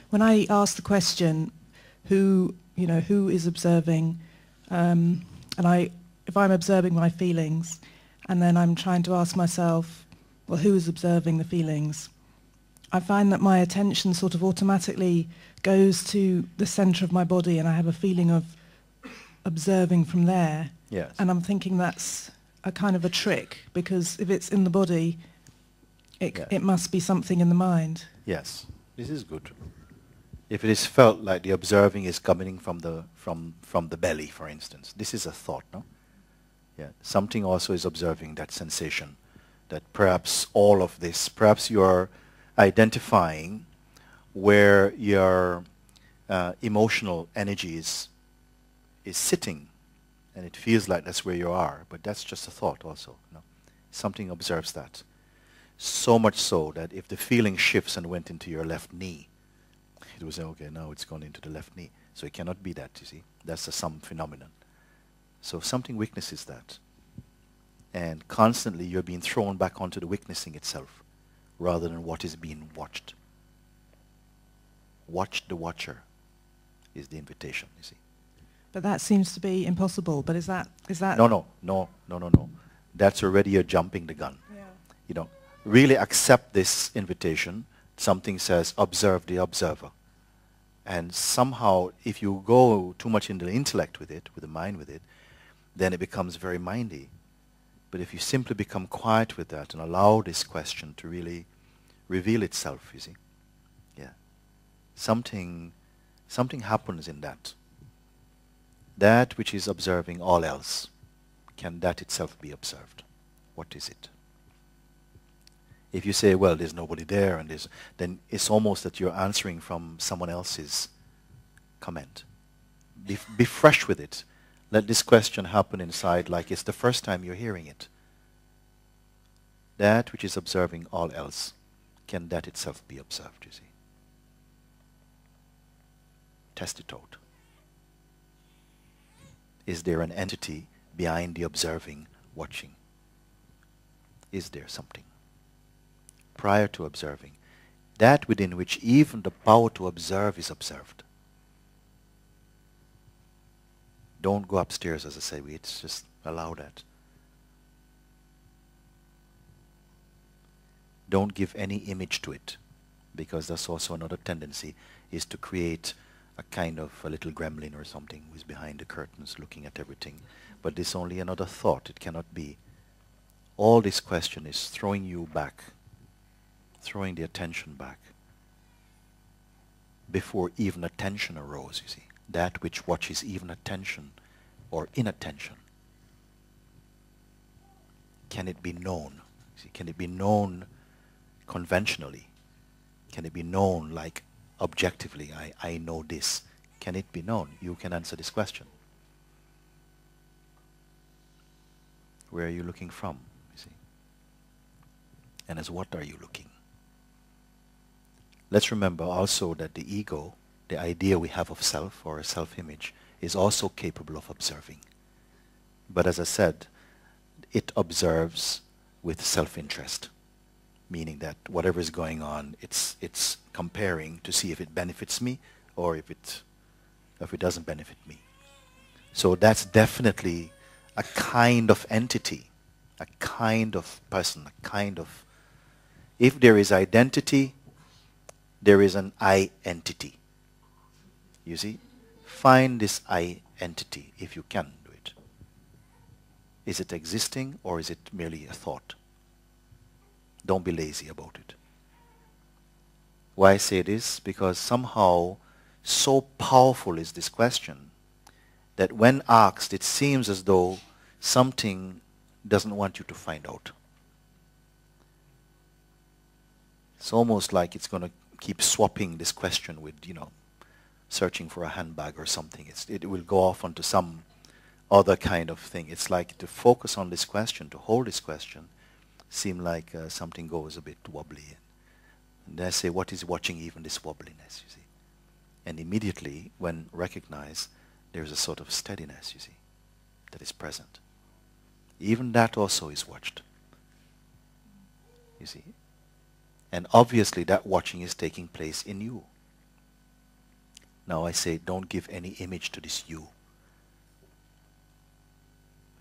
When I ask the question, who is observing, if I'm observing my feelings, and then I'm trying to ask myself, well, who is observing the feelings? I find that my attention sort of automatically goes to the center of my body, and I have a feeling of observing from there. Yes. And I'm thinking that's a kind of a trick, because if it's in the body, it must be something in the mind. Yes, this is good. If it is felt like the observing is coming from the belly, for instance, this is a thought, no? Yeah, something also is observing that sensation, that perhaps all of this, perhaps you are identifying where your emotional energy is sitting, and it feels like that's where you are, but that's just a thought also. No? Something observes that. So much so that if the feeling shifts and went into your left knee, it was okay, now it's gone into the left knee. So it cannot be that, you see. That's a some phenomenon. So something witnesses that. And constantly you're being thrown back onto the witnessing itself rather than what is being watched. Watch the watcher is the invitation, you see. But that seems to be impossible. But is that? No. That's already you're jumping the gun. Yeah. You know, really accept this invitation. Something says, observe the observer. And somehow, if you go too much into the intellect with it, with the mind with it, then it becomes very mindy. But if you simply become quiet with that and allow this question to really reveal itself, you see, yeah, something happens in that. That which is observing all else, can that itself be observed? What is it? If you say, well, there's nobody there, and then it's almost that you're answering from someone else's comment. Be fresh with it. Let this question happen inside like it's the first time you're hearing it. That which is observing all else, can that itself be observed, you see? Test it out. Is there an entity behind the observing, watching? Is there something? Prior to observing, that within which even the power to observe is observed. Don't go upstairs, as I say, it's just allow that. Don't give any image to it, because that's also another tendency, is to create a kind of a little gremlin or something who's behind the curtains looking at everything. But this is only another thought, it cannot be. All this question is throwing you back, throwing the attention back before even attention arose, you see. That which watches even attention or inattention. Can it be known? See, can it be known conventionally? Can it be known like objectively? I know this. Can it be known? You can answer this question. Where are you looking from? You see? And as what are you looking? Let's remember also that the ego, the idea we have of self or a self-image, is also capable of observing. But as I said, it observes with self-interest, meaning that whatever is going on, it's comparing to see if it benefits me or if it doesn't benefit me. So that's definitely a kind of entity, a kind of person, a kind of... If there is identity, there is an I entity. You see? Find this I entity if you can do it. Is it existing or is it merely a thought? Don't be lazy about it. Why I say this? Because somehow so powerful is this question that when asked, it seems as though something doesn't want you to find out. It's almost like it's going to keep swapping this question with, searching for a handbag or something. It will go off onto some other kind of thing. It's like to focus on this question, to hold this question, seem like something goes a bit wobbly. And then I say, what is watching even this wobbliness, you see? And immediately, when recognized, there's a sort of steadiness, you see, that is present. Even that also is watched, you see. And obviously that watching is taking place in you. Now I say, don't give any image to this you.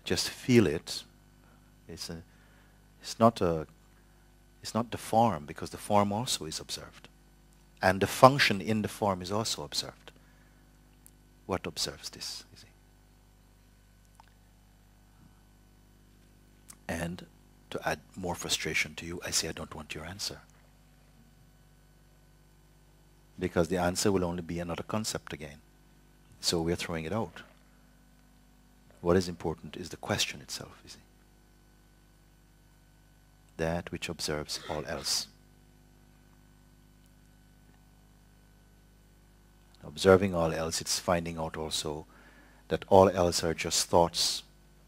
Just feel it. It's not the form, because the form also is observed. And the function in the form is also observed. What observes this, you see? And to add more frustration to you, I say I don't want your answer. Because the answer will only be another concept again. So we're throwing it out. What is important is the question itself, you see. That which observes all else. Observing all else, it's finding out also that all else are just thoughts.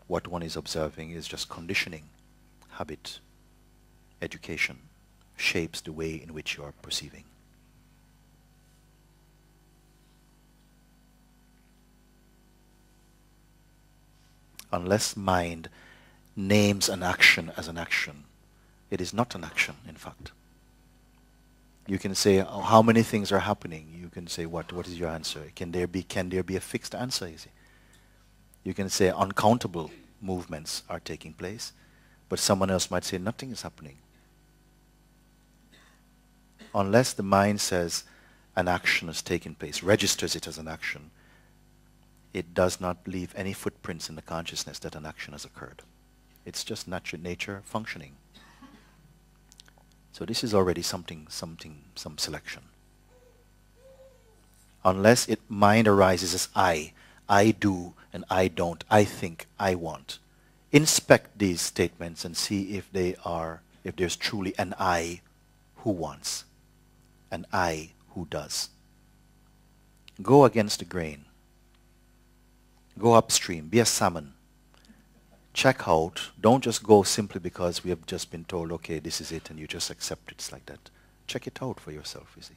What one is observing is just conditioning, habit, education, shapes the way in which you are perceiving. Unless mind names an action as an action, it is not an action, in fact. You can say, oh, how many things are happening? You can say, what is your answer? Can there be a fixed answer, you see? You can say uncountable movements are taking place, but someone else might say nothing is happening. Unless the mind says an action has taken place, registers it as an action, it does not leave any footprints in the consciousness that an action has occurred. It's just nature functioning. So this is already some selection. Unless mind arises as I do and I don't, I think, I want. Inspect these statements and see if there's truly an I who wants, an I who does. Go against the grain. Go upstream. Be a salmon. Check out. Don't just go simply because we have just been told, okay, this is it, and you just accept it. It's like that. Check it out for yourself, you see.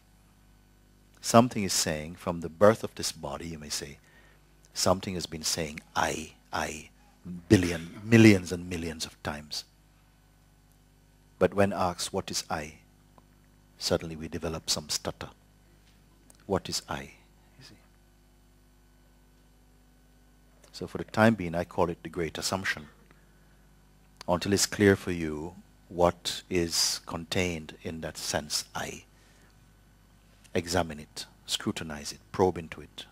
Something is saying, from the birth of this body, you may say, something has been saying, I, millions and millions of times. But when asked, what is I? Suddenly we develop some stutter. What is I? You see. So for the time being, I call it the great assumption. Until it's clear for you what is contained in that sense I. Examine it, scrutinize it, probe into it.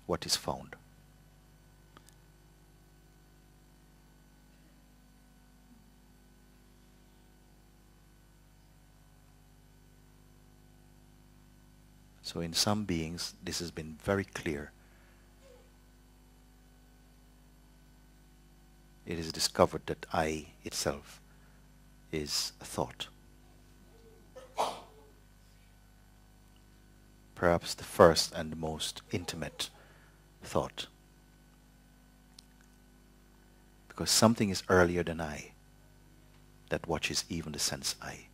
What is found? So in some beings, this has been very clear. It is discovered that I itself is a thought. Perhaps the first and the most intimate thought. Because something is earlier than I that watches even the sense I.